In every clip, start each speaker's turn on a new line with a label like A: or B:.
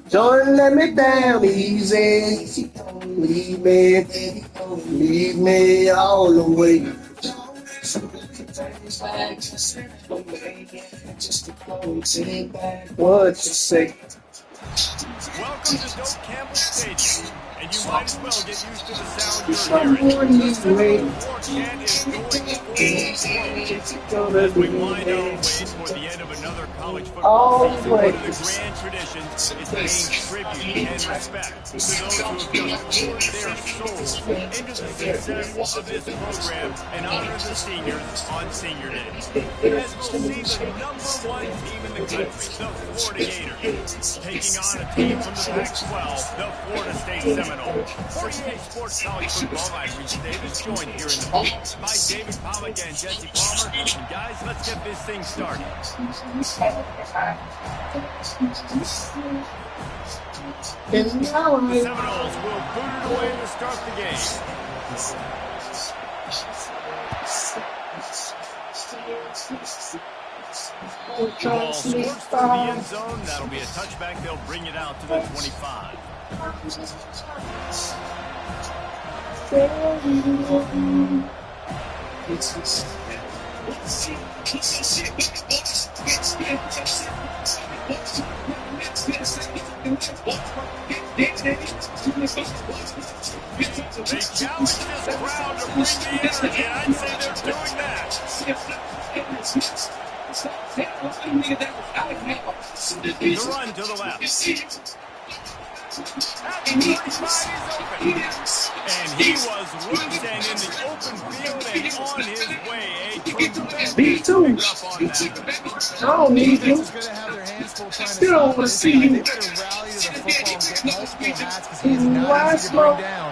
A: Don't let me down easy. Don't leave me all the way. What you say?
B: Welcome to Doak Campbell Stadium, and you might as well get used to the sound you're hearing. The floor chant is going as we wind our way toward the end of another college football season. One of the grand traditions is paying tribute and respect to those who have just poured their souls into the success of this program and honor the seniors on Senior Day. As we'll see the #1 team in the country, the Florida Gators, taking on a team from the Pac-12, the Florida State Seminoles. 48 Sports College Football, I'm Reese Davis, joined here in the booth by David Pollack and Jesse Palmer. And guys, let's get this thing started. The Seminoles will boot it away to start the game. Ball squirts through the end zone. That'll be a touchback. They'll bring it out to the 25. They challenge this crowd to bring the energy, and I'd say they're doing that. The run to the left. At the 35, he's open. And he was loose and in the open field and on his way. A tremendous pick up on that.
A: I don't need you.
C: Still
A: don't want to see you.
C: They better rally to the football and get multiple hats because he is not easy to bring down.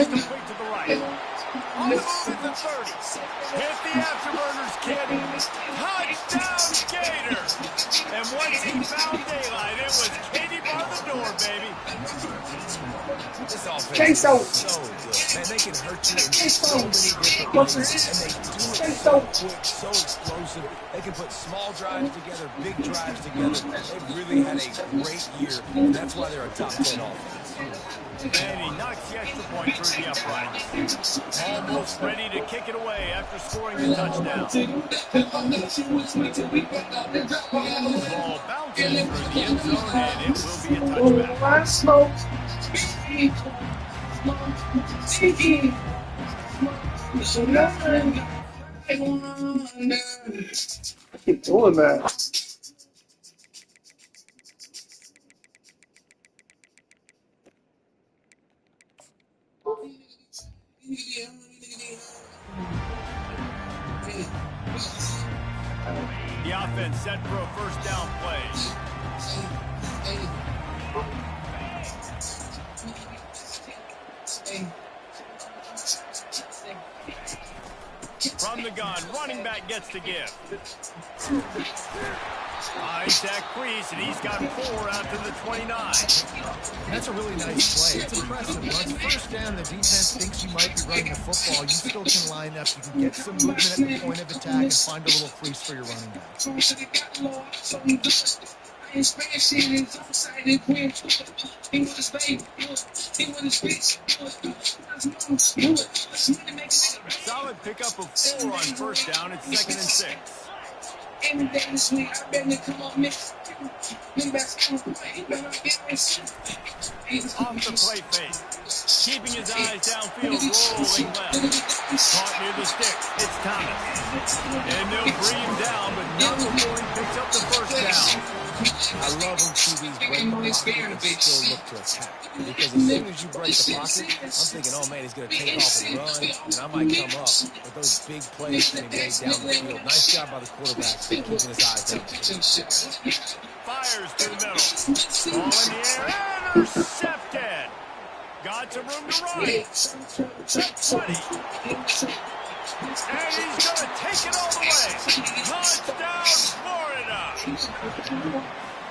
B: Complete to the right. On the move at the 30. Hit the afterburners, kid. Touchdown, Gators. And once he found daylight, it was Katie bar the door, baby.
C: This offense is so good. Man, they can hurt you in so many different ways. And they do it so quick, so explosive. They can put small drives together, big drives together. They've really had a great year, and that's why they're a top 10 offense.
B: And he knocks the extra point through the upright. Almost ready to kick it away after scoring the touchdown. The ball bounces through the end zone, and it will be a touchback.
A: I keep doing that.
B: The offense set for a first down play. From the gun, running back gets the give. Isaac Priest, and he's got 4 out to the 29.
C: That's a really nice play. It's impressive. Once first down, the defense thinks you might be running the football. You still can line up. You can get some movement at the point of attack and find a little crease for your running back.
B: Solid pickup of 4 on first down. It's 2nd and 6.
D: Any day this week, I better come on, mix.
B: Off the play fake. Keeping his eyes downfield, rolling left. Caught near the stick. It's Thomas. And they'll bring him down, but not before he picks up the first down.
C: I love when QBs break the pocket and still look to attack. Because as soon as you break the pocket, I'm thinking, oh man, he's going to take off and run, and I might come up. But those big plays can be made down the field. Nice job by the quarterback keeping his eyes down the field.
B: Fires to the middle. Ball in the air. Intercepted. Got some room to run. That's 20. And he's going to take it all the way. Touchdown, Florida.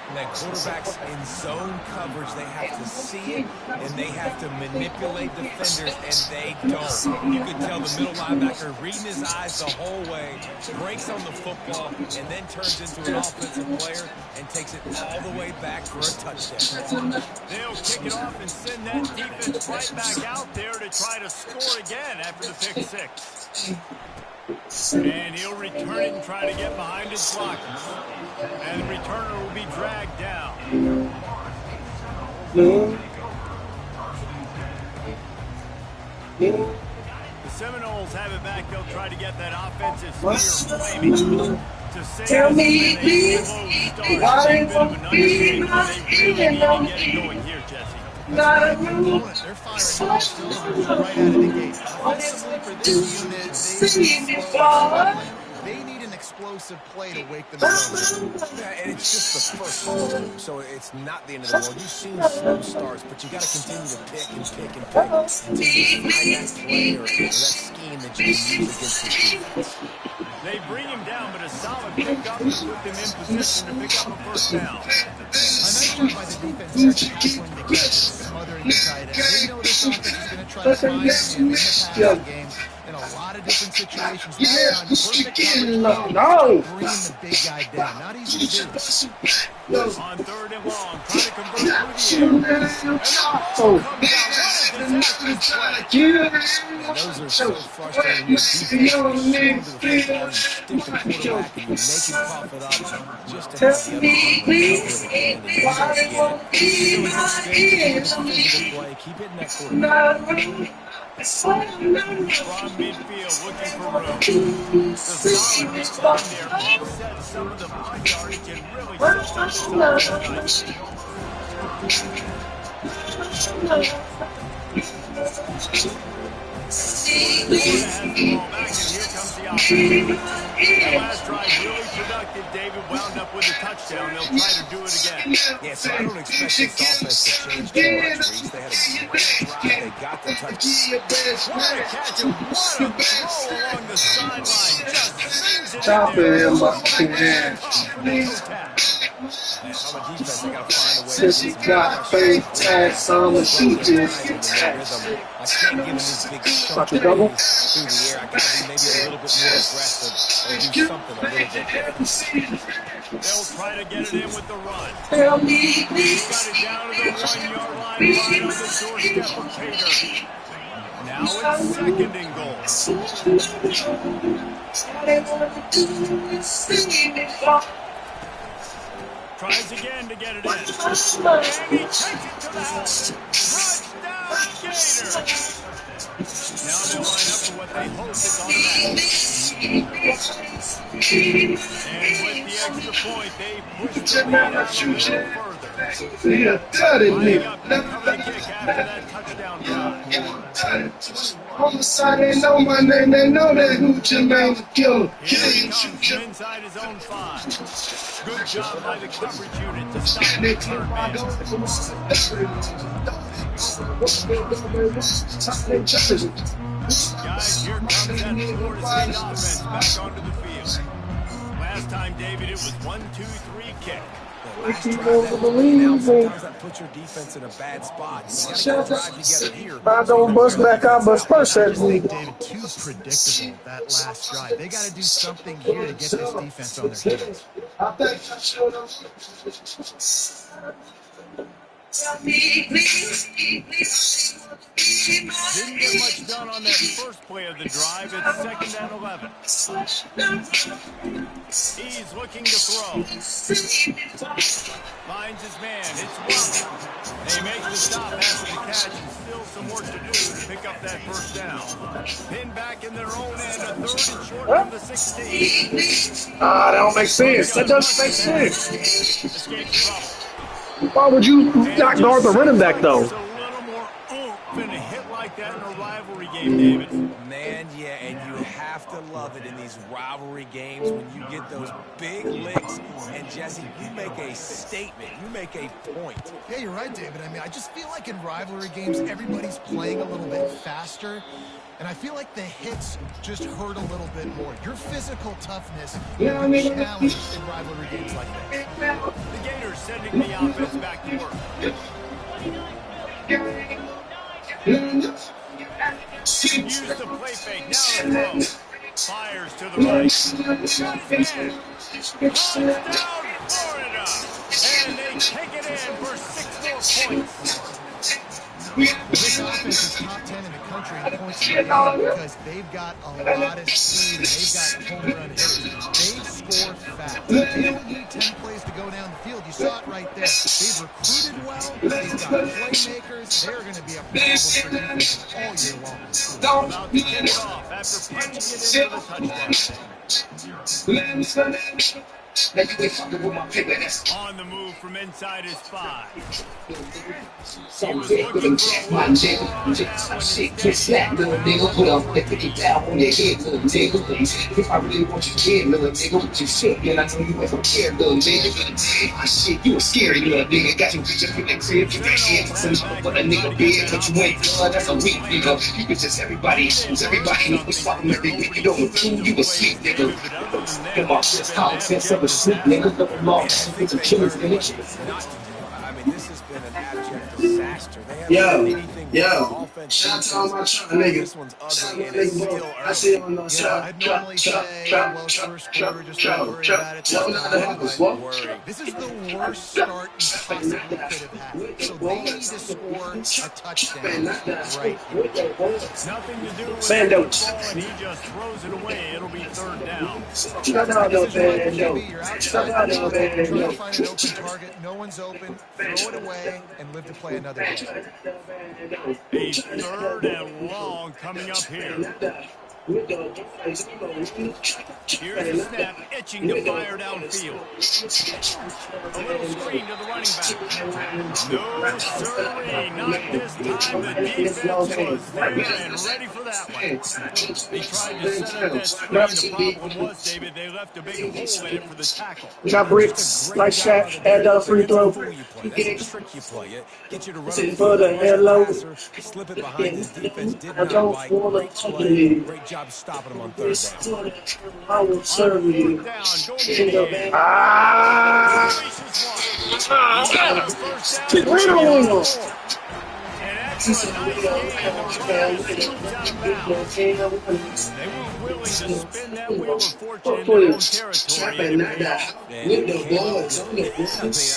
C: And then quarterbacks in zone coverage, they have to see it, and they have to manipulate defenders, and they don't. You can tell the middle linebacker reading his eyes the whole way, breaks on the football, and then turns into an offensive player and takes it all the way back for a touchdown.
B: They'll kick it off and send that defense right back out there to try to score again after the pick six. And he'll return it and try to get behind his blockers. And the returner will be dragged down. The Seminoles have it back. They'll try to get that offensive spear flaming.
D: Tell me, please, why won't be my
B: Get going here, Jesse.
D: not
E: They're firing all cylinders right out of the gate. Offensively, for this unit,
D: see me fall.
E: they need an explosive play to wake them up.
C: Yeah, and it's just the first one, so it's not the end of the world. You've seen slow starts, but you got to continue to pick and pick and pick until you find that play or that scheme that you can use against the defense.
B: They bring him down, but a solid pickup to put them in position to pick up a first down.
E: A nice job by the defense there, tackling the catch, smothering the tight end. They know this offense is going to try to find him in the passing game in a lot of different situations. That time, perfect coverage,
A: No.
E: bringing the big guy down. Not easy to do.
B: On third and long, trying to convert through the air. And the ball comes out. What a disastrous play.
C: And those are so frustrating. Your defense is so into the football, you stick the quarterback and you make him cough it up just to have the other team
D: Why won't be my
C: play. Keep hitting that quarterback.
B: From midfield, looking for room. The solid run there offset some of the punt yardage and really set Florida has the ball back, and here comes the offense. The last drive really productive. David wound up with a touchdown. They'll try to do it again.
C: Yeah, so I don't expect this offense to change too much, Reese. They had a great drive. They got the touchdown.
B: What a catch and what a throw along the sideline. Just sings it
A: Stop
B: in
A: it,
B: there.
A: Emma.
C: And on the defense, they got to find a way
A: Since he got faith tags on the shoot this.
C: I can't give him these big
A: Such a double.
C: through the air. I got to be maybe a little bit more aggressive or do something a little bit different.
B: They'll try to get it in with the run.
D: Tell me,
B: He's
D: please,
B: got it down to the 1 yard line, right on the doorstep of Cater. Now it's second and goal.
D: all they want to do is see me fall.
B: Tries again to get it in. And he takes it to the house. Touchdown, Gators. Now they line up for what they hope is automatic. And with the extra point, they push the lead out a little further.
A: Yeah, dirty
B: Lining
A: nigga.
B: up to cover the kick after that touchdown drive.
A: On the side, they know my name, they know that Hoochie Man the killer.
B: Here he
A: Kill
B: comes
A: you,
B: from inside his own 5. Good job by the coverage unit to stop the third man. Guys, here comes that Florida State offense back onto the field. Last time, David, it was 1-2-3 kick.
C: Last
A: Keep
C: drive,
A: on
C: that
A: believing.
C: now sometimes that puts your defense in a bad spot. You got to drive together here.
A: I don't bust back out, bust first that week.
E: David, too predictable that last drive. They got to do something here to get this defense on their heels.
A: I think I showed them.
D: Tell me, please, please,
B: Didn't get much done on that first play of the drive. It's 2nd and 11. He's looking to throw. Finds his man. It's Waddle. And he makes the stop after the catch, and still some work to do to pick up that first down. Pinned back in their own end, a 3rd and short from the 16.
A: That don't make sense. That doesn't make sense.
B: Escape trouble.
A: Why would you not guard the running back, though?
B: A little more oomph in a hit like that in a rivalry game, David.
C: Man, yeah, and you have to love it in these rivalry games when you get those big licks. And, Jesse, you make a statement. You make a point.
E: Yeah, you're right, David. I mean, I just feel like in rivalry games, everybody's playing a little bit faster. And I feel like the hits just hurt a little bit more. Your physical toughness will be challenged in rivalry games like that.
B: The Gators sending the offense back to work. Use the play fake. Now the throw. Fires to the right. Touchdown, Florida. And they take it in for 6 more points.
E: This offense is top 10 in the country in points per game because they've got a lot of speed and they've got home run hitters. They score fast. They don't need 10 plays to go down the field. You saw it right there. They've recruited well. They've got playmakers. They're going to be a problem for defense all year long.
B: About to get it off after punching it into the touchdown. On the move from inside his 5. He was looking for a one.
D: Little nigga, put up, let me down on your head, little nigga. If I really want you dead, little nigga, what you shit, then I know you ever care, little nigga. Ah, shit, you a scary little nigga. Got you just for that crib, you got head for some but a nigga big, but you ain't blood, that's a weak nigga. You can just everybody knows something every week. You don't fool, you a sweet nigga. Come on, just talk, sense of a sleep, nigga.
C: I mean, this has been an abject disaster. They haven't done anything with offense.
A: Shout out to my truck nigga.
C: This one's ugly and it's still early.
A: I see it on the
E: I'd normally say, well, first quarter, just don't worry about it. This is the worst start you possibly could have had. So they need to score a touchdown right here.
B: Nothing to do with the ball, and he just throws it away. It'll be 3rd down.
E: This is what you're outside the box, trying to find an open target. No one's open. Throw it away and live to play another game.
B: A 3rd and long coming up here. Here's the snap, itching to fire downfield. A little screen to the running back. No, sirree, not this time. The defense was there and ready for that one. They tried to set up that screen. The problem was, David, they left a big hole in it for the tackle.
A: Got bricks, like shot, add that free throw.
C: That's the trick you play. Get you to run
A: For the hello.
C: slip it behind his defense. Did
A: I
C: not
A: don't
C: like.
A: want
C: Great
A: to
C: play. Great job stopping him on 3rd down.
A: I will serve you.
B: Down, going to the end. They were willing to spin that wheel of fortune in their own territory.
C: I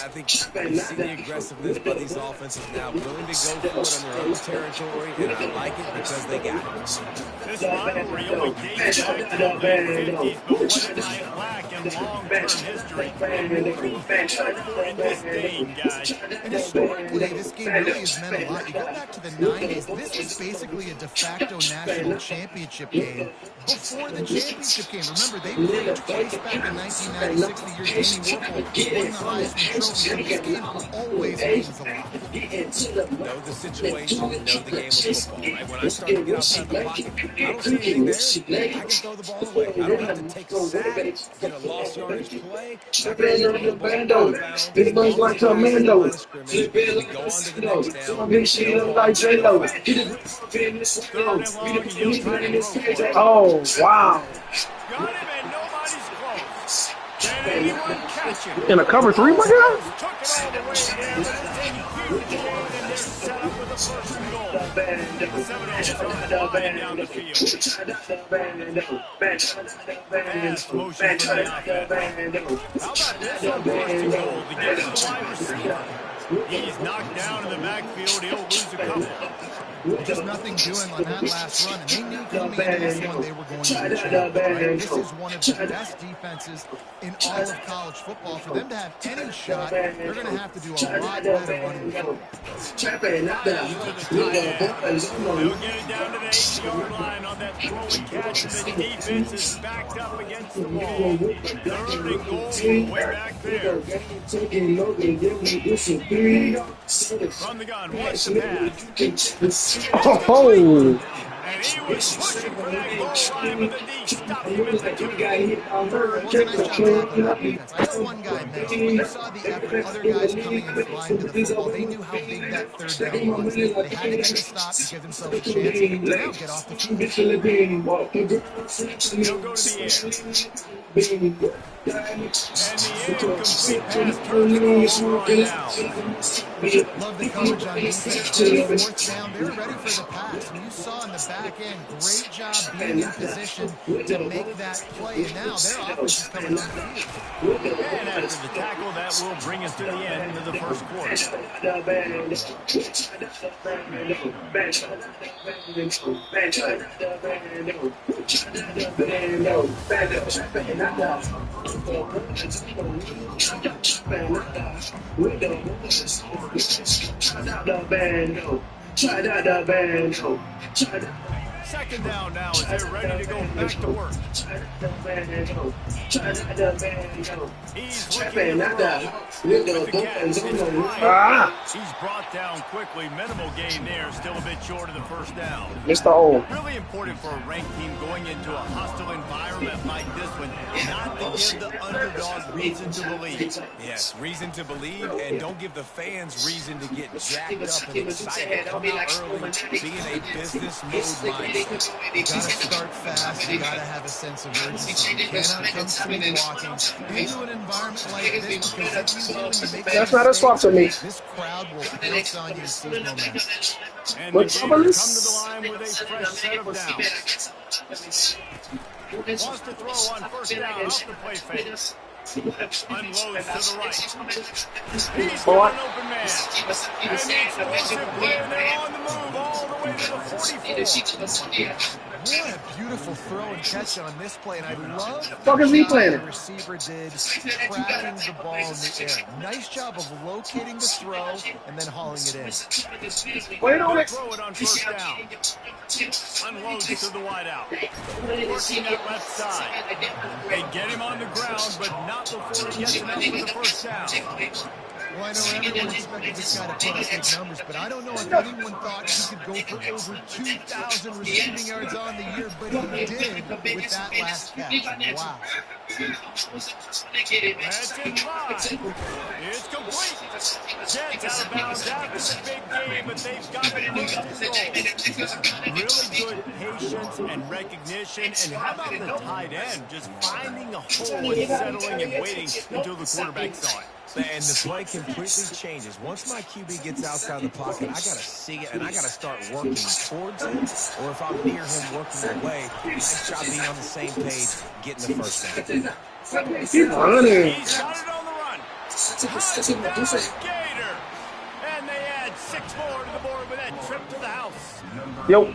C: think you see the aggressiveness by these offenses now, willing to go for it on their own territory, and I like it because they got it.
B: This rivalry only dates back to the mid-50s, but what a night lack in long-term history. In this game, guys.
E: And historically, this game really has meant a lot. You go back to the 90s, this was basically a de facto national championship game. Before the championship game, remember, they played twice back in 1996, the year Danny Werfel won the Heisman Trophy. This game always means a lot.
C: Know the situation, know the game of football, right? When I start to get outside the pocket, I don't see anything there. I can throw the ball away. I don't have to take a sack, get a lost yardage play.
A: This goes like Commando.
C: We go on to the next down.
A: Oh, wow.
B: Got him and nobody's close. Can anyone catch him?
A: In a cover 3, my guy?
B: Took it all the way there, but it's a huge gain, and they're set up with a 1st and goal. The Seminoles are flying down the field. Pass motion for the offense. How about this on 1st and goal? To get to the wide receiver. He's knocked down in the backfield. He'll lose a couple.
E: Just nothing doing on that last run, and they knew coming into this one they were going to be challenged, right? This is one of the best defenses in all of college football. For them to have any shot, they're going to have to do a lot better running the football.
B: They'll get it down to the 8-yard line on that throw and catch, and the defense is backed up against the wall. 3rd and goal from way back there. From the gun, watch the pass.
F: Oh,
B: And he was pushing for that goal line, but the D stopped him at the 2.
E: It was a nice job blocking that defense. I know one guy missed, but you saw the effort. Other guys coming in flying to the football. They knew how big that 3rd down was. They had to get the stop to give themselves a chance to now get off the field.
B: He'll go to the air. And the incomplete pass turns it over on down.
E: Love the coverage on defense. 4th down, they were ready for the pass. And you saw in the back end, great job being in position to make that play. And now their offense is coming on the field.
B: And after the tackle, that will bring us to the end of the first quarter. Second down now as they're ready to go back to work. He's looking at the catch. He's brought down quickly. Minimal gain there. Still a bit short of the 1st down.
F: Mr. O.
B: Really important for a ranked team going into a hostile environment like this one, not to give the underdog reason to believe.
C: Yes, reason to believe, and don't give the fans reason to get jacked up and excited. Come out early, be in a business mode mindset.
E: You gotta start fast. You gotta have a sense of urgency. You cannot come sleepwalking into an environment like this, because if you do, and you make
F: That's not a swap to me.
E: this crowd will pounce on you and seize momentum.
B: And
F: What's
B: the
F: up,
B: Gators
F: Alice?
B: come to the line with a fresh set of downs. Wants to throw on 1st down off the play fake. Unloads to the right. He's got an open man. And the explosive play, and they're on the move all the way to the 44.
E: What a beautiful throw and catch on this play, and I love
F: Fuck is he
E: the job
F: playing?
E: the receiver did tracking the ball in the air. Nice job of locating the throw and then hauling it in.
F: Wait on it.
B: Throw it on 1st down. Unloads to the wideout. Working that left side. They get him on the ground, but not before he gets enough for the 1st down.
E: Well, I know everyone expected this guy to put up big numbers, but I don't know if anyone thought he could go for over 2,000 receiving yards on the year, but he did with that last catch. Wow.
B: That's it live. It's complete. Jets out of bounds after the big game, but they've got it under control. Really good patience and recognition. And how about the tight end just finding a hole and settling and waiting until the quarterback saw it.
C: And the play completely changes. Once my QB gets outside the pocket, I got to see it, and I got to start working towards him, or if I'm near him working away, nice job being on the same page, getting the 1st down.
F: He's running.
B: He's got it on the run. Touchdown, Gator. And they add 6 more to the board with that trip to the house.
F: Yo,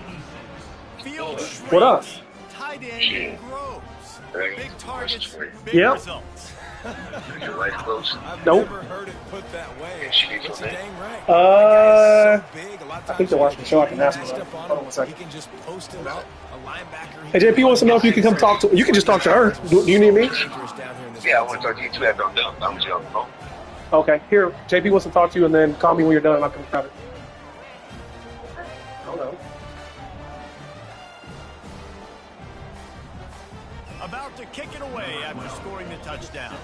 B: Field
F: what up?
B: tight end Groves. Big targets, big
F: Yep.
B: results.
C: I've
F: Nope.
C: never heard it put that way, but you're dang right.
F: Uh,
C: So big, a lot of
F: I think they're watching the show. I can ask
C: matched
F: them.
C: up on
F: Hold on
C: him,
F: one second.
C: he can just post him up. A linebacker.
F: Hey, JP wants to know if you can come talk to. You can just talk to her. Do you need me?
D: Yeah, I want to talk to you too. I'm done. I'm just on the phone.
F: Okay. Here, JP wants to talk to you, and then call me when you're done. I'll come grab it. Oh no.
B: About to kick it away after scoring the touchdown.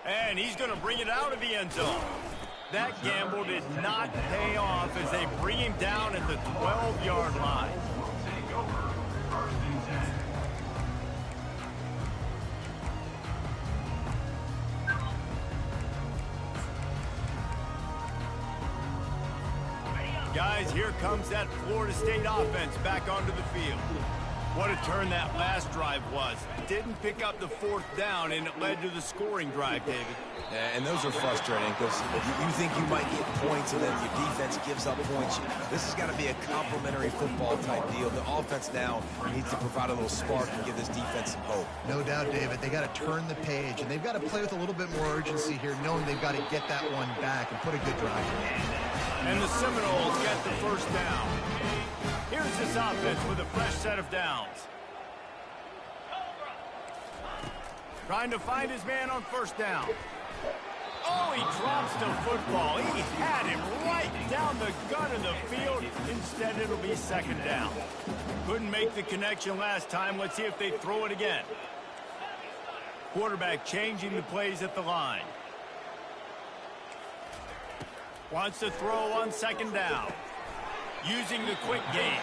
B: And he's going to bring it out of the end zone. That gamble did not pay off as they bring him down at the 12-yard line. Guys, here comes that Florida State offense back onto the field. What a turn that last drive was. Didn't pick up the 4th down, and it led to the scoring drive, David.
C: Yeah, and those are frustrating because you think you might get points and then your defense gives up points. This has got to be a complementary football type deal. The offense now needs to provide a little spark and give this defense some hope.
E: No doubt, David. They got to turn the page, and they've got to play with a little bit more urgency here, knowing they've got to get that one back and put a good drive in.
B: And the Seminoles get the 1st down. Here's this offense with a fresh set of downs. Trying to find his man on 1st down. Oh, he drops the football. He had him right down the gut of the field. Instead, it'll be 2nd down. Couldn't make the connection last time. Let's see if they throw it again. Quarterback changing the plays at the line. Wants to throw on 2nd down. Using the quick game.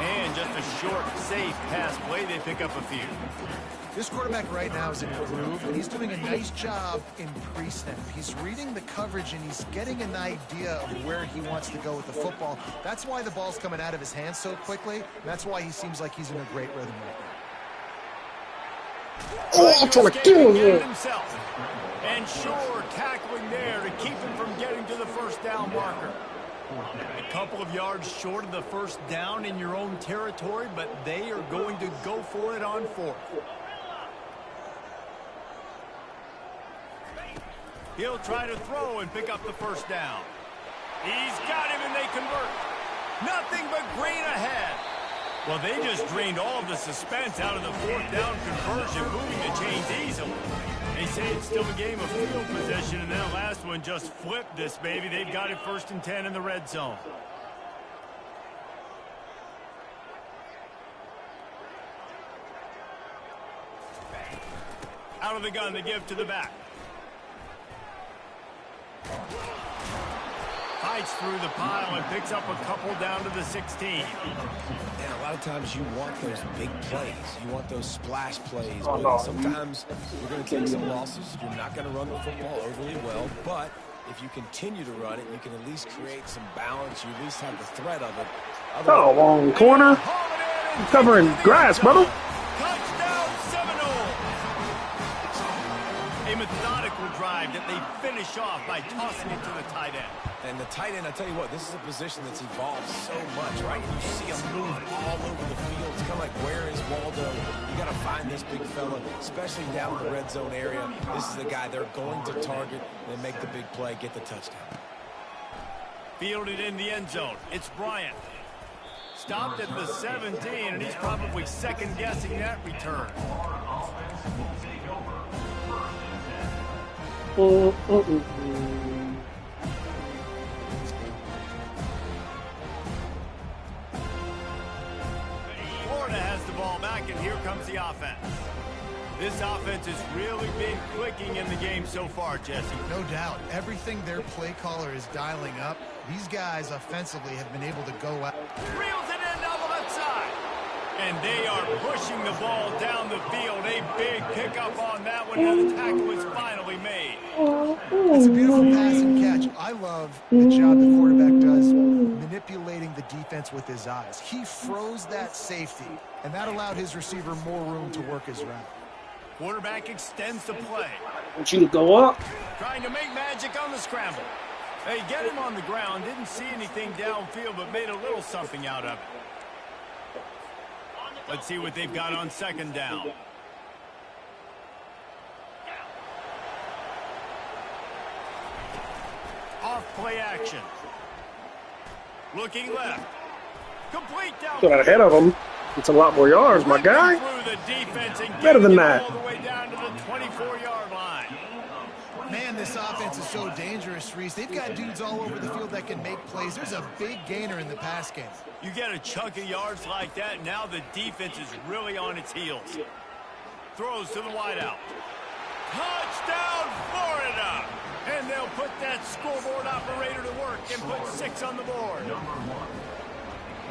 B: And just a short, safe pass play. They pick up a few.
E: This quarterback right now is in a groove, and he's doing a nice job in pre-snap. He's reading the coverage, and he's getting an idea of where he wants to go with the football. That's why the ball's coming out of his hands so quickly, and that's why he seems like he's in a great rhythm right now.
F: Oh, I'm trying to kill him.
B: And sure, tackling there to keep him from getting to the 1st down marker. A couple of yards short of the 1st down in your own territory, but they are going to go for it on 4th. He'll try to throw and pick up the 1st down. He's got him, and they convert. Nothing but green ahead. Well, they just drained all of the suspense out of the 4th down conversion, moving the chains easily. They say it's still a game of field position, and that last one just flipped this baby. They've got it 1st and 10 in the red zone. Out of the gun to give to the back. Fights through the pile and picks up a couple down to the 16.
C: And a lot of times you want those big plays. You want those splash plays.
F: Oh,
C: But
F: no.
C: sometimes you're going to take some losses. You're not going to run the football overly well. But if you continue to run it, you can at least create some balance. You at least have the threat of it.
F: Oh, long corner. I'm covering grass, brother.
B: Touchdown Seminoles! A methodical drive that they finish off by tossing it to the tight end.
C: And the tight end, I tell you what, this is a position that's evolved so much, right? You see him move all over the field. It's kind of like, where is Waldo? You got to find this big fella, especially down in the red zone area. This is the guy they're going to target and make the big play, get the touchdown.
B: Fielded in the end zone. It's Bryant. Stopped at the 17, and he's probably second-guessing that return. Florida has the ball back, and here comes the offense. This offense has really been clicking in the game so far, Jesse.
E: No doubt. Everything their play caller is dialing up, these guys offensively have been able to go out.
B: Reels it in down the left side. And they are pushing the ball down the field. A big pickup on that one, and the tackle is finally made.
E: It's a beautiful pass and catch. I love the job the quarterback does manipulating the defense with his eyes. He froze that safety, and that allowed his receiver more room to work his route.
B: Quarterback extends the play.
F: I want you to go up.
B: Trying to make magic on the scramble. They get him on the ground. Didn't see anything downfield, but made a little something out of it. Let's see what they've got on 2nd down. Off play action. Looking left. Complete down.
F: Got ahead of him. It's a lot more yards, my guy.
B: Through the defense and
F: Better than
B: getting
F: that.
B: all the way down to the 24-yard line.
E: Man, this offense is so dangerous, Reese. They've got dudes all over the field that can make plays. There's a big gainer in the pass game.
B: You get a chunk of yards like that, now the defense is really on its heels. Throws to the wideout. Touchdown, Florida! And they'll put that scoreboard operator to work and put 6 on the board.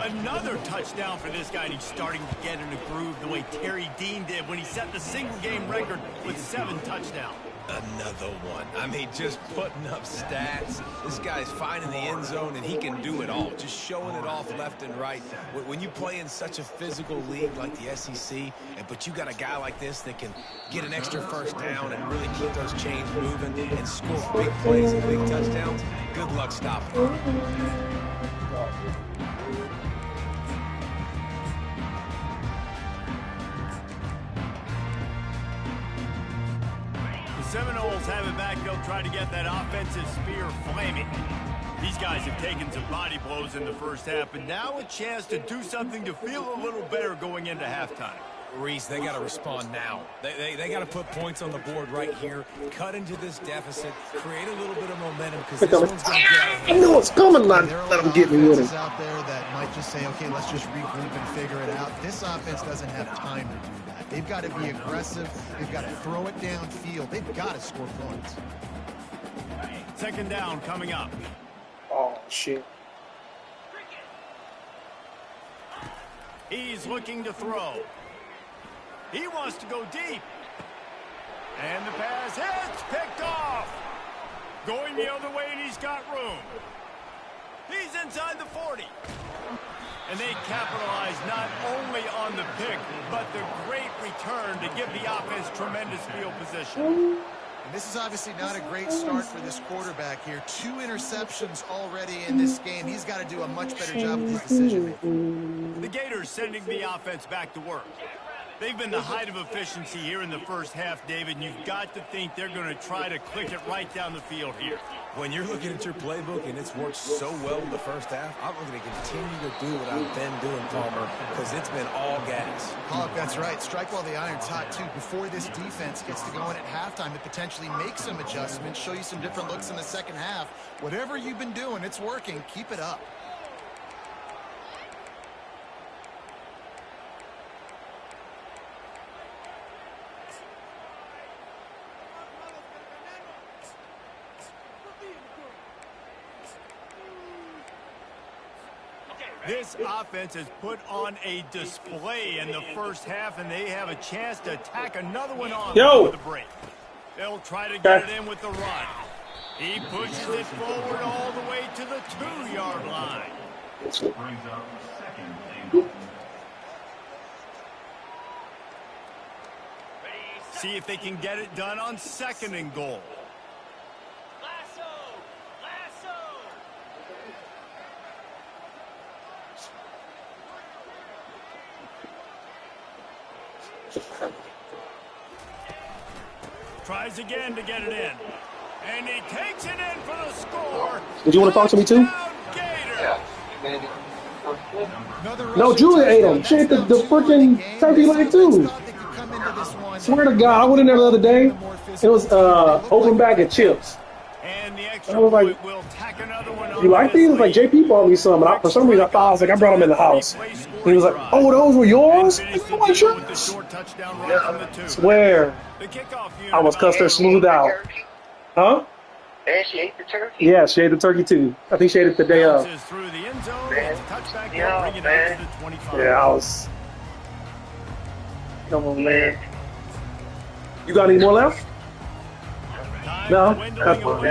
B: Another touchdown for this guy, and he's starting to get in a groove the way Terry Dean did when he set the single-game record with 7 touchdowns.
C: Another one. I mean, just putting up stats. This guy's finding the end zone, and he can do it all. Just showing it off left and right. When you play in such a physical league like the SEC, but you got a guy like this that can get an extra first down and really keep those chains moving and score big plays and big touchdowns, good luck stopping him.
B: Seminoles have it back. They'll try to get that offensive spear flaming. These guys have taken some body blows in the first half, but now a chance to do something to feel a little better going into halftime.
C: Reese, they got to respond now. They got to put points on the board right here, cut into this deficit, create a little bit of momentum because this one's going to get.
F: I know it's coming. Let them get me with it.
E: Out there that might just say, okay, let's just regroup and figure it out. This offense doesn't have time to do that. They've got to be aggressive. They've got to throw it downfield. They've got to score points.
B: Second down coming up.
F: Oh, shit.
B: He's looking to throw. He wants to go deep. And the pass hits, picked off. Going the other way, and he's got room. He's inside the 40. And they capitalize not only on the pick, but the great return to give the offense tremendous field position.
E: And this is obviously not a great start for this quarterback here. 2 interceptions already in this game. He's got to do a much better job with his decision-making.
B: The Gators sending the offense back to work. They've been the height of efficiency here in the first half, David, and you've got to think they're going to try to click it right down the field here.
C: When you're looking at your playbook and it's worked so well in the first half, I'm going to continue to do what I've been doing, Palmer, because it's been all gas.
E: Pollock, that's right. Strike while the iron's hot, too. Before this defense gets to go in at halftime, it potentially makes some adjustments, show you some different looks in the second half. Whatever you've been doing, it's working. Keep it up.
B: This offense has put on a display in the first half, and they have a chance to tack another one on with the break. They'll try to get it in with the run. He pushes it forward all the way to the 2-yard line. See if they can get it done on 2nd and goal. Tries again to get it in. And he takes it in for the score.
F: Did you want to talk to me too? No, Julia ate them. She ate the freaking turkey leg too. Swear to God, I went in there the other day. It was open bag of chips.
B: And the extra
F: I was like,
B: will tack another one on.
F: You like these? Like JP bought me some, and for some reason I thought I was like I brought them in the house. And he was like, "Oh, those were yours?" I like, sure. Swear. I almost cussed her smooth out. Huh?
D: And she ate the turkey.
F: Yeah, she ate the turkey too. I think she ate it the day of. Yeah, I was. Come on, man. You got any more left? No, that's fine.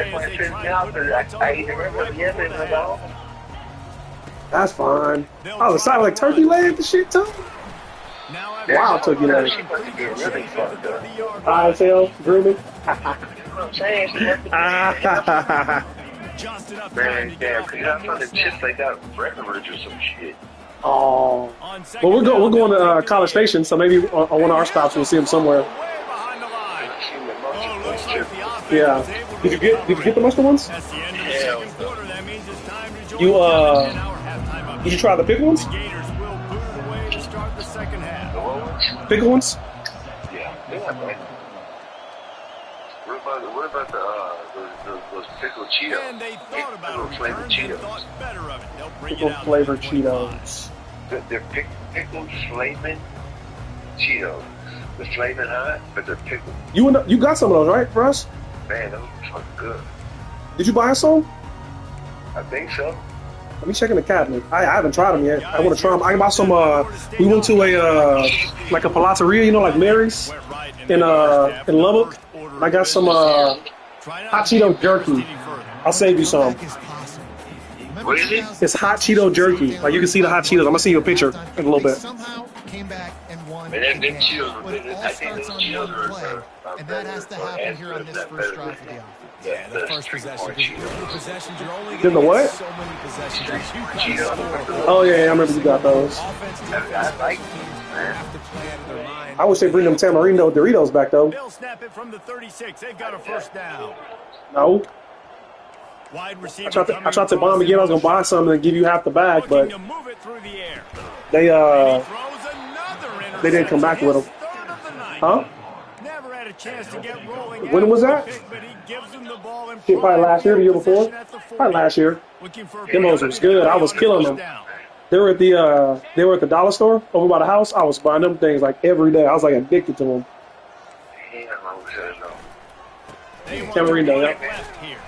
F: That's fine. I was excited, like turkey leg, the shit too. Wow, turkey leg. ISL, grooming.
D: Man, damn, cause I found the chips they got Breckenridge or some shit.
F: Oh, well, we're going to College Station, so maybe on one of our stops we'll see them somewhere. Yeah. Did you get the mustard ones?
D: Yeah.
F: Did you try the pickle ones? Pickle ones?
D: Yeah. What about those pickle Cheetos?
B: And they thought about
D: pickle flavored Cheetos.
B: Thought better of it. They'll bring
F: Pickle
B: it out
F: flavored Cheetos.
D: They're pickled flaming Cheetos. The flaming hot, but they're pickled.
F: You got some of those, right, for us?
D: Man, those are fucking good.
F: Did you buy us some?
D: I think so.
F: Let me check in the cabinet. I haven't tried them yet. I want to try them. I bought some. We went to a like a palateria, you know, like Mary's in Lubbock. I got some hot Cheeto jerky. I'll save you some.
D: What is it?
F: It's hot Cheeto jerky. Like you can see the hot Cheetos. I'm gonna see you a picture in a little bit.
E: Somehow came back and won.
D: Man, them
E: again.
D: Cheetos,
E: But it all
D: I think
E: starts
D: those
E: on
D: Cheetos
E: one
D: are
E: play, and that has to happen here on this first drive for the offense.
C: Yeah, the first possession. Possessions, you're only
F: Did the
C: going to
F: what?
C: get so many possessions. If you got to score,
F: Oh yeah, I remember you got those.
C: offense,
D: I
C: defense,
D: like
C: have to play out of their mind.
F: I wish they bring them Tamarindo Doritos back though.
B: They'll snap it from the 36. They've got a first down.
F: No,
B: Wide receiver.
F: I tried to buy them again. I was gonna buy some and give you half the bag,
B: Looking
F: but
B: to move it through the air.
F: they
B: He throws another
F: they didn't come back with them.
B: His third of the night.
F: Huh?
B: Never had a chance to get rolling.
F: When was
B: after
F: that?
B: the pick, but he gives them the ball in
F: Shit, probably last year, the year before.
B: possession at the 40.
F: Probably last year.
B: Looking for
F: Them hoes was good. I was killing them.
B: Down.
F: They were at the dollar store over by the house. I was buying them things like every day. I was like addicted to them.
B: They want
F: Tamarindo,
B: to run
F: yeah.
B: it left here.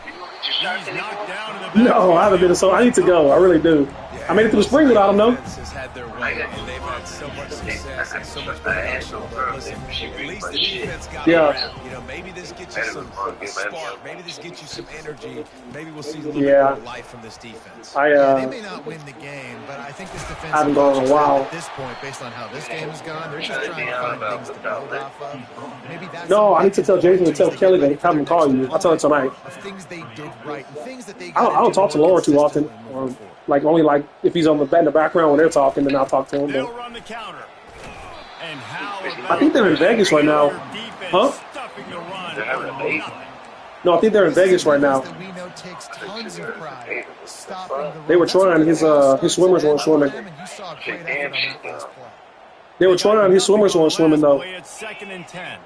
B: He's knocked down in the back.
F: No, I haven't been so. I need to go. I really do. I made it through the spring without them though.
C: Defense has had their way, and they've had so much success and so much potential. But listen, at least the defense got
F: Yeah.
C: around. You know, maybe this gets you some spark. Maybe this gets you some energy. Maybe we'll see a little
F: Yeah.
C: bit more life from this defense.
E: They may not win the game, but I think this defense
F: I haven't gone in a while.
E: at this point, based on how this game has gone, they're just trying to find things to build off of. Maybe that's
F: No, I need to tell Jason to tell Kelly to have him call you. I'll tell her tonight.
E: of things they did right and things that they
F: I don't talk to Laura too often. Like only like if he's on in the background when they're talking, then I'll talk to him.
B: They'll
F: But
B: run the counter. And how
F: I think they're in Vegas right now. Huh?
B: Stuffing the run.
D: They're having a baby.
F: No, I think they're in Vegas right now.
E: That we know takes tons of pride stopping the
F: They were
E: run.
F: trying his swimmers weren't swimming.
E: And you saw a great effort on that last play.
F: They were trying his swimmers weren't swimming though.
B: It's second and 10.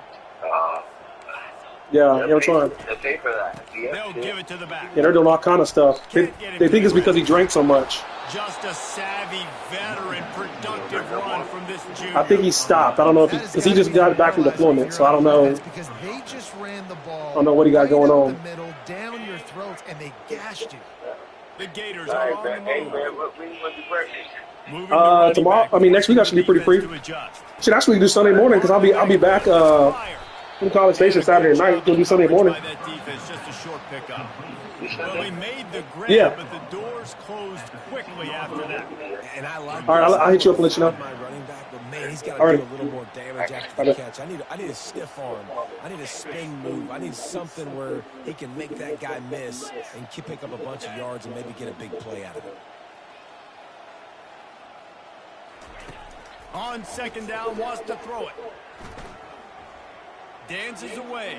F: Yeah, they were trying.
D: They pay for that.
B: They'll give it to the back.
F: Yeah, they're doing all kind of stuff. They think it's because he drank so much.
B: Just a savvy, veteran, productive run from this junior.
F: I think he stopped. I don't know if because he just got back from deployment, so I don't know.
E: That's because they just ran the ball.
F: I don't know what he got going
E: right up
F: on.
E: The middle, down your throats, and they gashed you.
B: The Gators are on the move. Moving the running
F: Tomorrow.
B: back.
F: I mean, next week I should be pretty free.
B: To adjust.
F: Should actually do Sunday morning because I'll be back from College Station Saturday night. We'll do Sunday morning.
B: By that defense, just a short pickup. Well, he made the grab,
F: Yeah.
B: but the doors closed quickly after that.
C: And I like
F: All right,
C: this.
F: I'll hit you up and let you know.
C: My running back, but man, he's got
F: All
C: to
F: right.
C: do a little more damage after
F: All
C: the
F: right.
C: catch. I need a stiff arm. I need a spin move. I need something where he can make that guy miss and pick up a bunch of yards and maybe get a big play out of it.
B: On second down, wants to throw it. Dances away.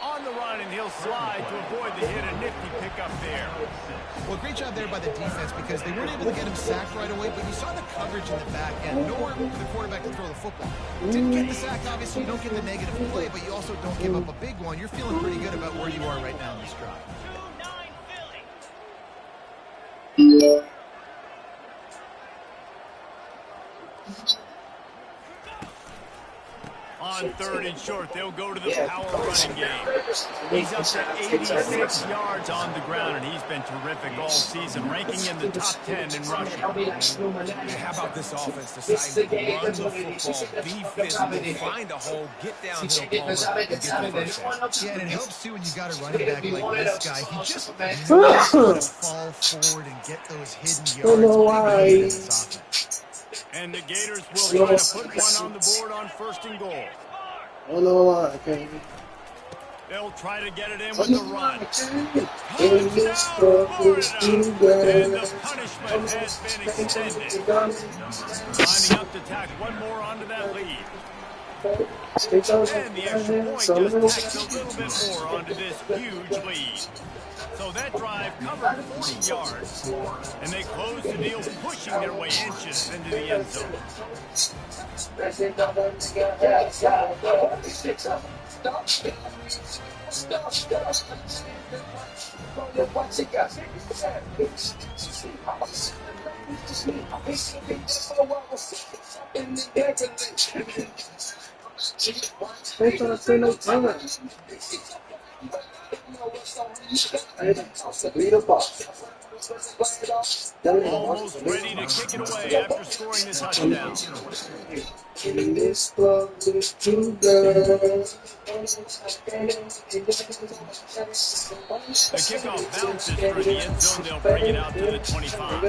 B: On the run, and he'll slide to avoid the hit. A nifty pickup there.
E: Well, great job there by the defense because they weren't able to get him sacked right away, but you saw the coverage in the back end. Nowhere for the quarterback to throw the football. Didn't get the sack, obviously. You don't get the negative play, but you also don't give up a big one. You're feeling pretty good about where you are right now in this drive.
B: On third and short, they'll go to the power running game. He's up to 86 yards on the ground, and he's been terrific all season, ranking in the top 10 in rushing.
C: How about this offense deciding to run the football, be physical, find a hole, get downhill, Palmer, and get the first down.
E: Yeah, and it helps too when you got a running back like this guy. He just knows how to fall forward and get those hidden yards.
F: know why.
E: in this offense.
B: And the Gators will try to put one on the board on first and goal.
F: I don't know why. Okay.
B: They'll try to get it in with the run.
F: In this stuff is too
B: And
F: bad.
B: the punishment has been extended. Lining up to tack one more onto that lead. And the extra point just tacks a little bit more onto this huge lead. So that drive covered 40 yards. And they close the deal, pushing their way inches into the end zone.
F: They trying to say no time. Lead a box.
B: Almost ready to kick it away after scoring the touchdown.
A: In this club with two girls.
B: The kickoff bounces through the end zone. They'll bring it out to the 25.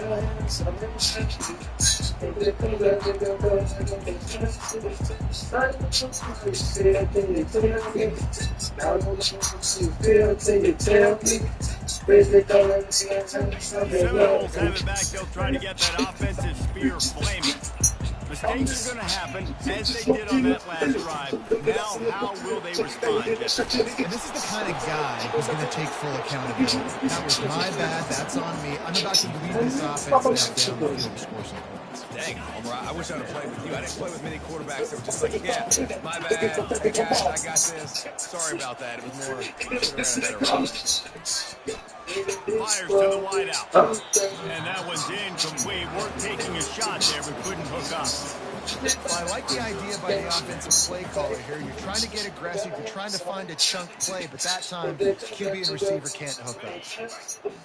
B: Seminoles have it back. They'll try to get that offensive spear flaming. Mistakes are going to happen, as they did on that last drive. Now, how will they respond?
E: And this is the kind of guy who's going to take full accountability. That was my bad. That's on me. I'm about to lead this offense now down the field and score some points.
C: Dang, Homer, I wish I'd have played with you. I didn't play with many quarterbacks that were just like, yeah, my bad, I got this. Sorry about that. It was more,
B: Fires to the wideout. And that one's incomplete. We're taking a shot there, but couldn't hook up.
E: Well, I like the idea by the offensive play caller here. You're trying to get aggressive. You're trying to find a chunk play, but that time, QB and receiver can't hook up.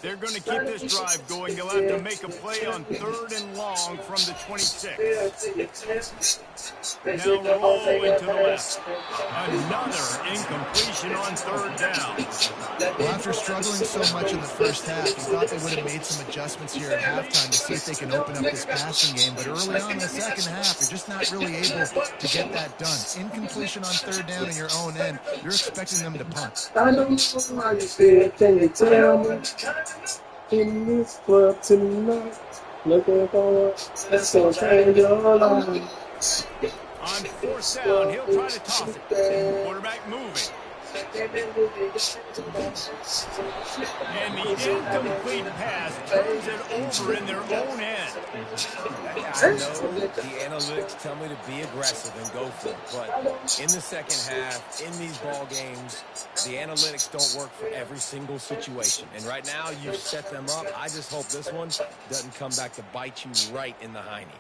B: They're going to keep this drive going. They'll have to make a play on 3rd and long from the 26. Now rolling to the left. Another incompletion on 3rd down.
E: Well, after struggling so much in the first half, you thought they would have made some adjustments here at halftime to see if they can open up this passing game. But early on in the second half, you're just not really able to get that done. Incompletion on 3rd down in your own end. You're expecting them to punt.
A: I know you feel. Can you tell me? In this club tonight, looking for that's gonna change your life.
B: On 4th down, he'll try to toss it. Quarterback moving. And the incomplete pass turns it over in their own end.
C: I know the analytics tell me to be aggressive and go for it, but in the second half, in these ball games, the analytics don't work for every single situation. And right now, you've set them up. I just hope this one doesn't come back to bite you right in the hiney.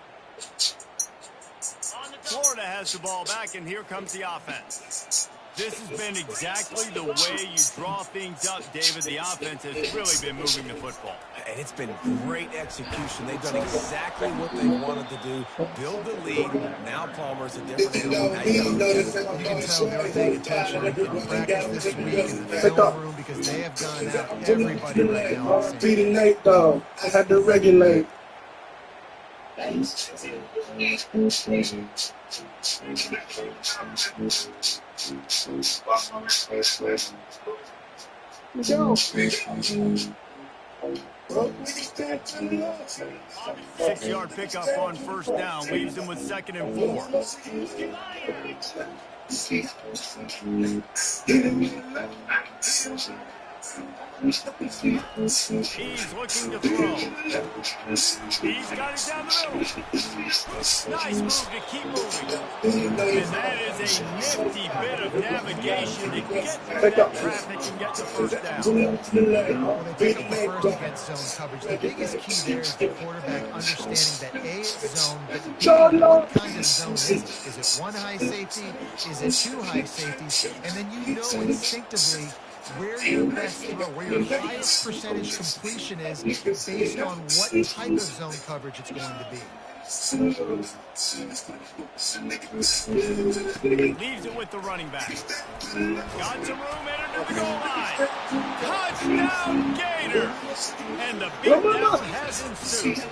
B: Florida has the ball back, and here comes the offense. This has been exactly the way you draw things up, David. The offense has really been moving the football.
C: And it's been great execution. They've done exactly what they wanted to do. Build the lead. Now Palmer's a different animal. Now you
E: can tell they're paying attention in practice this week in the film room because they have gone out everybody right now.
A: Beating Nate, though. I had to regulate. Go.
B: 6-yard pickup on 1st down leaves them with 2nd and 4. He's looking to throw. He's got it down the middle. Nice move to keep moving. And that is a nifty bit of navigation to get through that traffic and get the 1st down.
E: Well, they pick up the first against zone coverage. The biggest key there is the quarterback understanding that A zone, but B, what kind of zone is it? Is it one high safety? Is it 2 high safeties? And then you know instinctively where your best throw, where your highest percentage completion is based on what type of zone coverage it's going to be.
B: Leaves it with the running back. Got some room, entered to the goal line. Touchdown Gators! And the beatdown has ensued.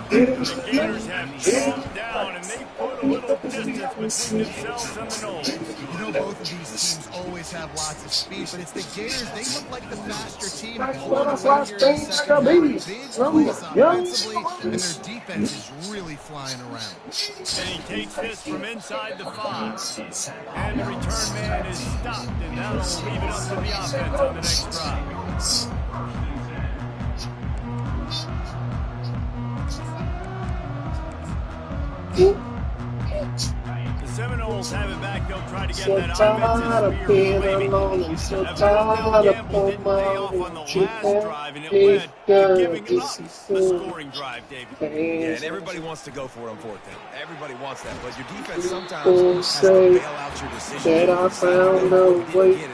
B: The Gators have calmed down, and they put a little distance between themselves and the Noles.
E: You know, both of these teams always have lots of speed, but it's the Gators. They look like the faster team. Big plays offensively, and their defense is really flying around.
B: And he takes this from inside the 5. And the return man is stopped, and that'll leave it up to the offense on the next drive. The Seminoles have it back. They'll try to get that offensive spear flaming. Evidently, the gamble didn't pay off on the last drive, and it led to giving up a scoring drive, David.
C: Yeah, and everybody wants to go for it on 4th down. Everybody wants that, but your defense sometimes has to bail out your decision.
A: That I found a way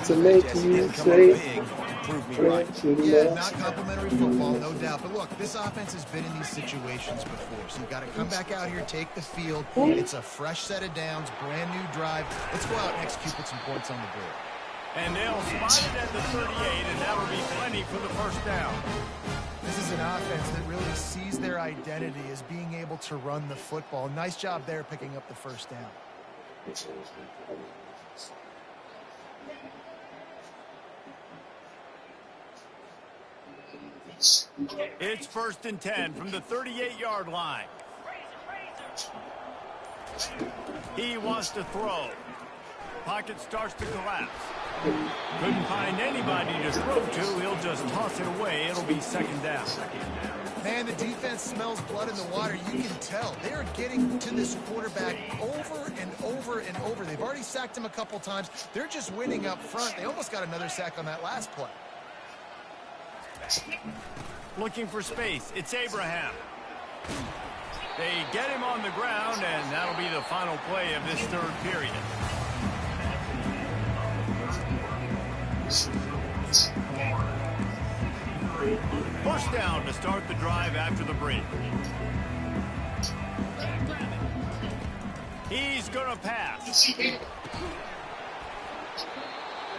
A: to make you say
C: prove me right.
E: Yeah, not complimentary football, no doubt. But look, this offense has been in these situations before. So you've got to come back out here, take the field. It's a fresh set of downs, brand new drive. Let's go out and execute, put some points on the board.
B: And they'll spot it at the 38, and that'll be plenty for the first down.
E: This is an offense that really sees their identity as being able to run the football. Nice job there picking up the first down.
B: It's 1st and 10 from the 38-yard line. He wants to throw. Pocket starts to collapse. Couldn't find anybody to throw to. He'll just toss it away. It'll be 2nd down.
E: Man, the defense smells blood in the water. You can tell. They are getting to this quarterback over and over and over. They've already sacked him a couple times. They're just winning up front. They almost got another sack on that last play.
B: Looking for space. It's Abraham. They get him on the ground, and that'll be the final play of this 3rd period. First down to start the drive after the break. He's going to pass.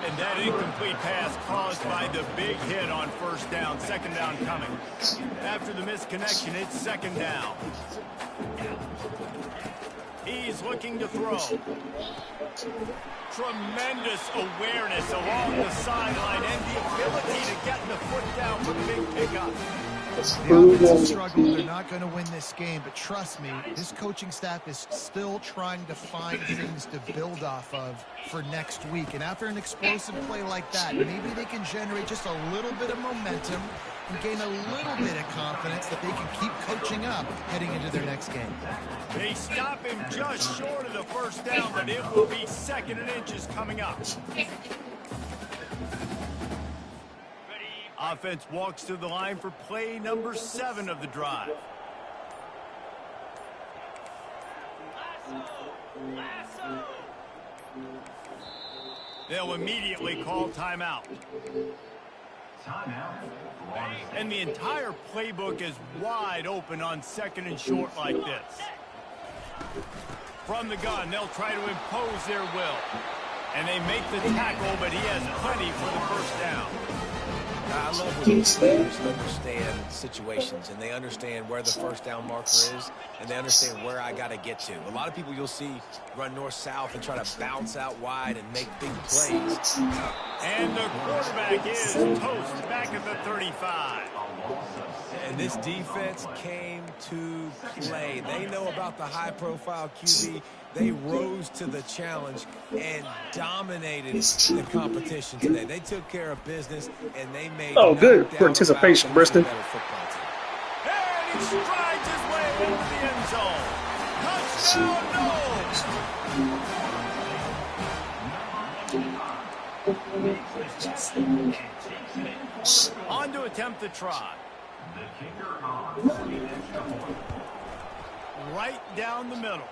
B: And that incomplete pass caused by the big hit on 1st down. 2nd down coming. After the misconnection, it's 2nd down. He's looking to throw. Tremendous awareness along the sideline and the ability to get the foot down for the big pickup.
E: The offense has struggled. They're not going to win this game, but trust me, this coaching staff is still trying to find things to build off of for next week. And after an explosive play like that, maybe they can generate just a little bit of momentum and gain a little bit of confidence that they can keep coaching up heading into their next game.
B: They stop him just short of the 1st down, but it will be 2nd and inches coming up. Offense walks to the line for play number 7 of the drive. They'll immediately call timeout. And the entire playbook is wide open on 2nd and short like this. From the gun, they'll try to impose their will. And they make the tackle, but he has plenty for the 1st down.
C: I love when these players understand situations and they understand where the 1st down marker is and they understand where I got to get to. A lot of people you'll see run north-south and try to bounce out wide and make big plays.
B: And the quarterback is toast back at the 35.
C: And this defense came to play. They know about the high-profile QB. They rose to the challenge and dominated the competition today. They took care of business, and they made
F: good participation, Briston.
B: And he strides his way into the end zone. Touchdown, Knowles. On to attempt the try. Right down the middle.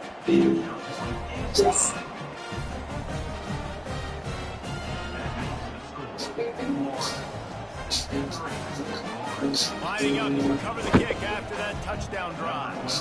B: Lining up to recover the kick after that touchdown drive.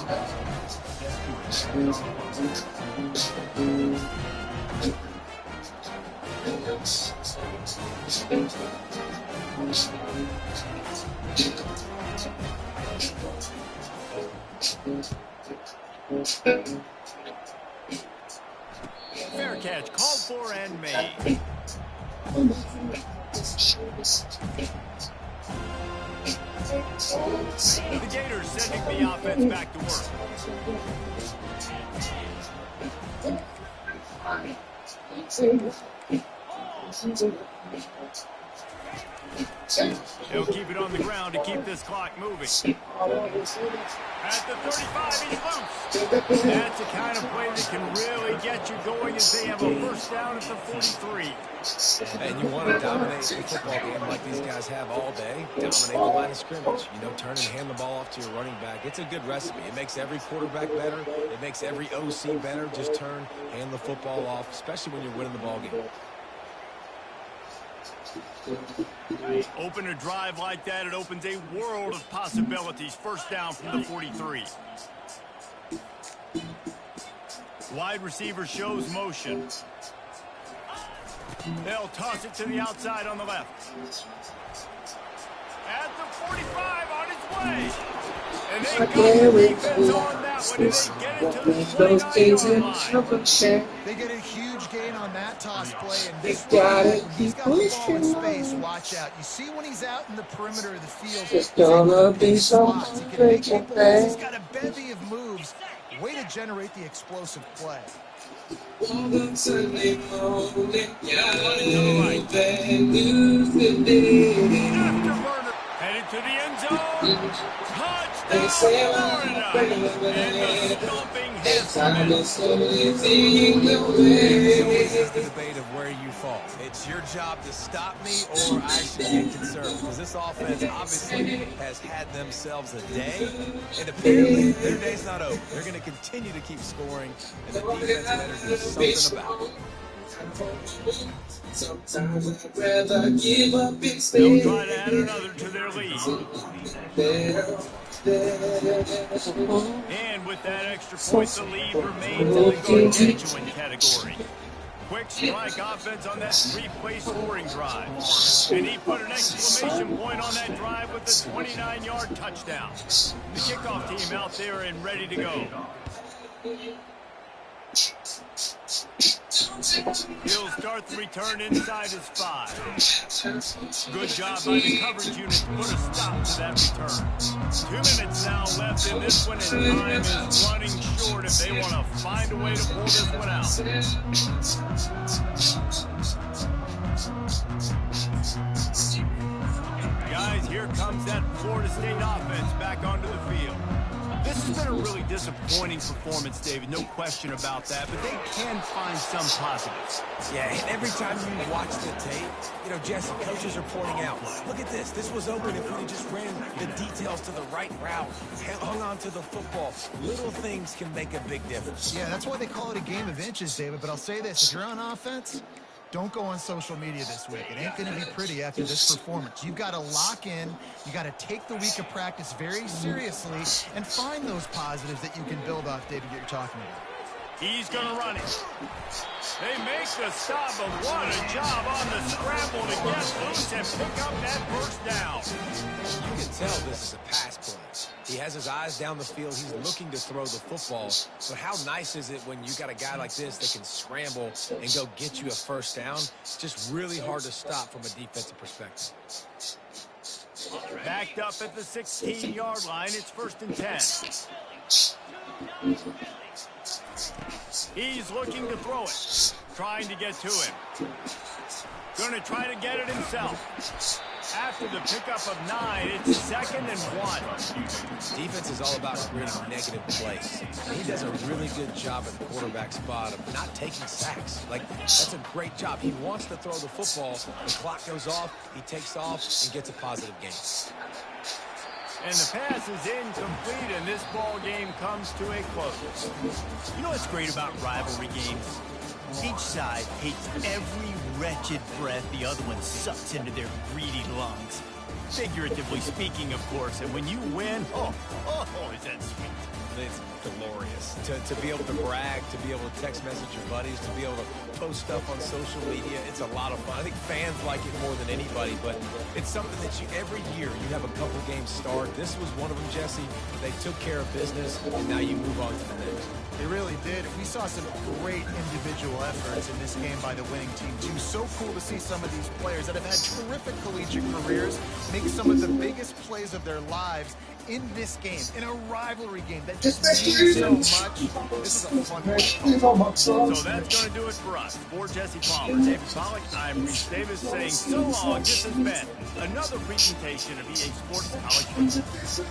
B: Fair catch, called for and made. The Gators sending the offense back to work. They'll keep it on the ground to keep this clock moving. At the 35, he's loose. That's the kind of play that can really get you going as they have a 1st down at the 43.
C: And you want to dominate the football game like these guys have all day. Dominate the line of scrimmage. You know, turn and hand the ball off to your running back. It's a good recipe. It makes every quarterback better. It makes every OC better. Just turn, hand the football off, especially when you're winning the ball game.
B: Open a drive like that, it opens a world of possibilities. First down from the 43. Wide receiver shows motion. They'll toss it to the outside on the left. At the 45 on its way. And they got the defense on that one, and they get it to the 29-yard line.
E: They get a huge gain on that toss play, and this
A: gotta
E: he's
A: keep
E: got the ball in
A: pushing.
E: space. Watch out. You see when he's out in the perimeter of the field,
A: It's gonna be some
E: he can make
A: big
E: people miss. He's
A: thing.
E: got a bevy of moves. Way to generate the explosive play.
B: Afterburner. Headed to the end zone. Touchdown, Florida. And the stomping has commenced.
C: This is the debate of where you fall. It's your job to stop me, or I should get concerned, because this offense obviously has had themselves a day, and apparently their day's not over. They're going to continue to keep scoring, and the defense better do something about it.
A: Sometimes I'd rather give up and
B: They'll
A: stay.
B: try to add another to their lead. And with that extra point, the lead remains in the gargantuan category. Quick strike offense on that three-play scoring drive. And he put an exclamation point on that drive with a 29-yard touchdown. The kickoff team out there and ready to go. He'll start the return inside his 5. Good job by the coverage unit to put a stop to that return. 2 minutes now left in this one, and time is running short if they want to find a way to pull this one out. Guys, here comes that Florida State offense back onto the field. This has been a really disappointing performance, David, no question about that, but they can find some positives.
C: Yeah, and every time you watch the tape, you know, Jesse, coaches are pointing out, look at this. This was open if we just ran the details to the right route, hung on to the football. Little things can make a big difference.
E: Yeah, that's why they call it a game of inches, David. But I'll say this, if you're on offense, don't go on social media this week. It ain't going to be pretty after this performance. You've got to lock in. You got to take the week of practice very seriously and find those positives that you can build off, David, that you're talking about.
B: He's going to run it. They make the stop, but what a job on the scramble to get loose and pick up that first down.
C: You can tell this is a pass play. He has his eyes down the field. He's looking to throw the football. But how nice is it when you got a guy like this that can scramble and go get you a first down? It's just really hard to stop from a defensive perspective.
B: Backed up at the 16-yard line. It's 1st and 10. He's looking to throw it. Trying to get to him. Going to try to get it himself. After the pickup of 9, it's 2nd and 1.
C: Defense is all about creating negative plays. And he does a really good job at the quarterback spot of not taking sacks. Like, that's a great job. He wants to throw the football. The clock goes off. He takes off and gets a positive gain.
B: And the pass is incomplete, and this ball game comes to a close. You know what's great about rivalry games? Each side hates every wretched breath the other one sucks into their greedy lungs. Figuratively speaking, of course, and when you win, oh, is that sweet.
C: It's glorious. To be able to brag, to be able to text message your buddies, to be able to post stuff on social media, it's a lot of fun. I think fans like it more than anybody, but it's something that every year you have a couple games start. This was one of them, Jesse. They took care of business, and now you move on to the next.
E: They really did. We saw some great individual efforts in this game by the winning team, too. So cool to see some of these players that have had terrific collegiate careers make some of the biggest plays of their lives in this game, in a rivalry game that just means so much. This is a fun one.
B: So that's going to do it for us. For Jesse Palmer, David Pollack, I'm Reese Davis saying so long. This has been another presentation of EA Sports College football.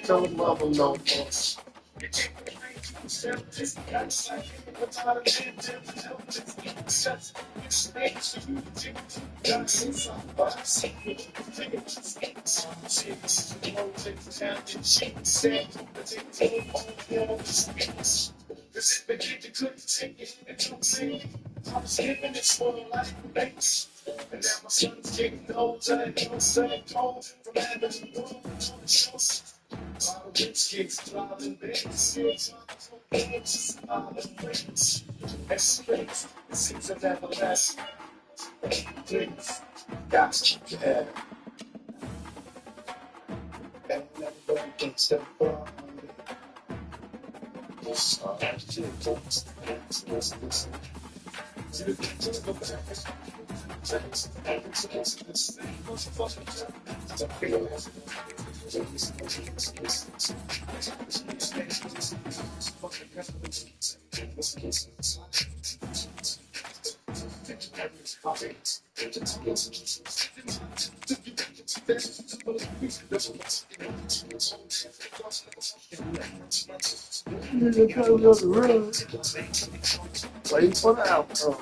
A: Don't love them no more. Waiting for the outro.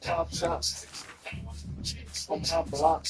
A: Top shot on my block.